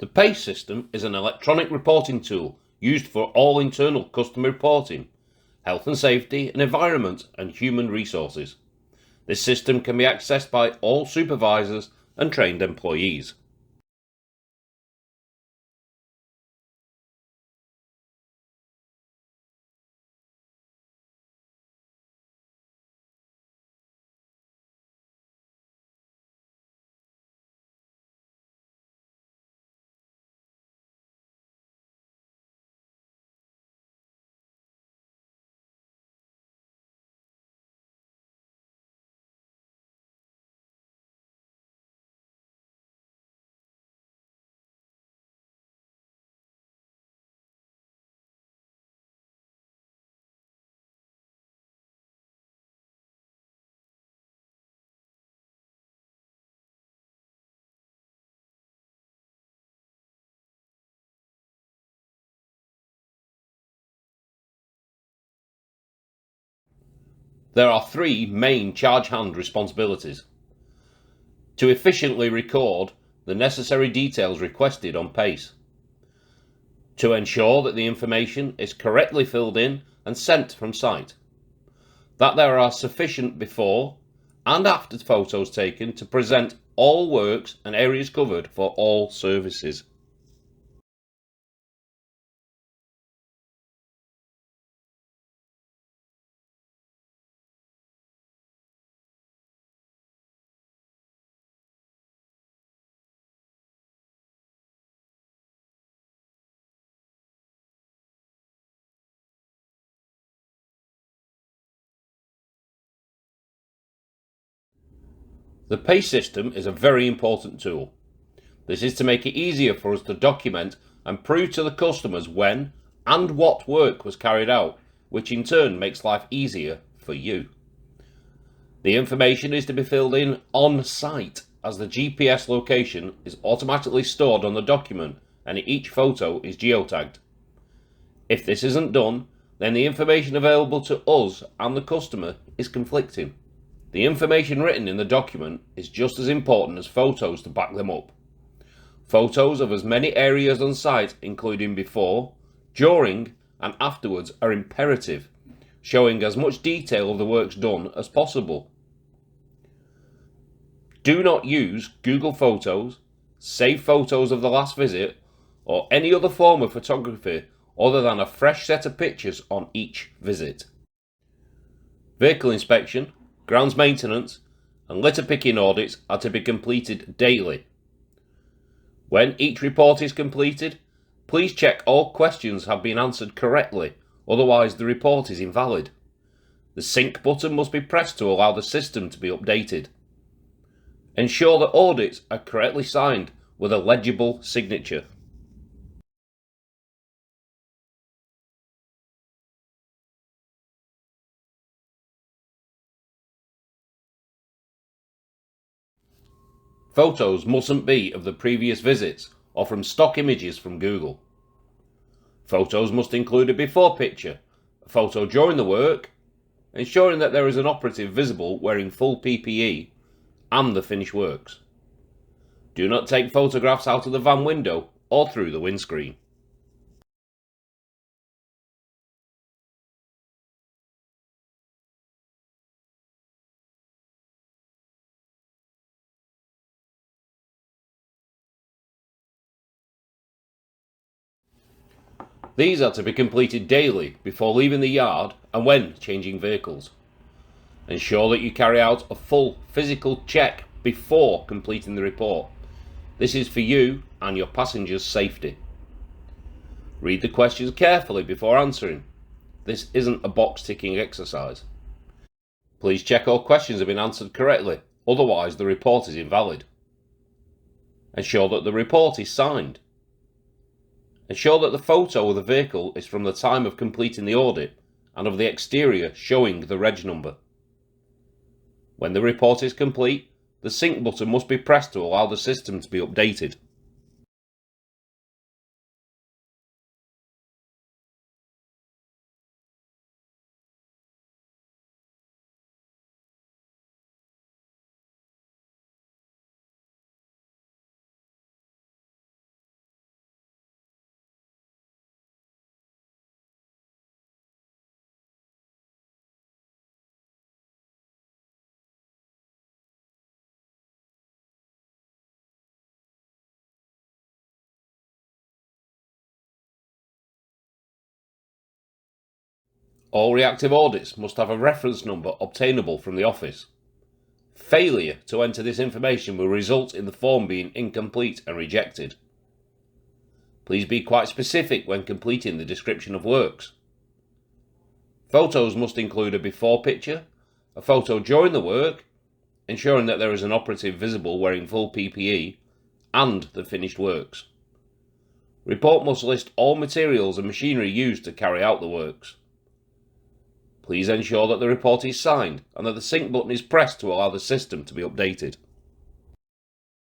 The PACE system is an electronic reporting tool used for all internal customer reporting, health and safety, and environment and human resources. This system can be accessed by all supervisors and trained employees. There are three main charge hand responsibilities: to efficiently record the necessary details requested on PACE, to ensure that the information is correctly filled in and sent from site, that there are sufficient before and after photos taken to present all works and areas covered for all services. The PACE system is a very important tool. This is to make it easier for us to document and prove to the customers when and what work was carried out, which in turn makes life easier for you. The information is to be filled in on site, as the GPS location is automatically stored on the document and each photo is geotagged. If this isn't done, then the information available to us and the customer is conflicting. The information written in the document is just as important as photos to back them up. Photos of as many areas on site, including before, during, and afterwards, are imperative, showing as much detail of the works done as possible. Do not use Google Photos, save photos of the last visit, or any other form of photography other than a fresh set of pictures on each visit. Vehicle inspection, grounds maintenance, and litter picking audits are to be completed daily. When each report is completed, please check all questions have been answered correctly, otherwise the report is invalid. The sync button must be pressed to allow the system to be updated. Ensure that audits are correctly signed with a legible signature. Photos mustn't be of the previous visits or from stock images from Google. Photos must include a before picture, a photo during the work, ensuring that there is an operative visible wearing full PPE, and the finished works. Do not take photographs out of the van window or through the windscreen. These are to be completed daily before leaving the yard and when changing vehicles. Ensure that you carry out a full physical check before completing the report. This is for you and your passengers' safety. Read the questions carefully before answering. This isn't a box ticking exercise. Please check all questions have been answered correctly, otherwise the report is invalid. Ensure that the report is signed. Ensure that the photo of the vehicle is from the time of completing the audit and of the exterior showing the reg number. When the report is complete, the sync button must be pressed to allow the system to be updated. All reactive audits must have a reference number obtainable from the office. Failure to enter this information will result in the form being incomplete and rejected. Please be quite specific when completing the description of works. Photos must include a before picture, a photo during the work, ensuring that there is an operative visible wearing full PPE, and the finished works. Report must list all materials and machinery used to carry out the works. Please ensure that the report is signed and that the sync button is pressed to allow the system to be updated.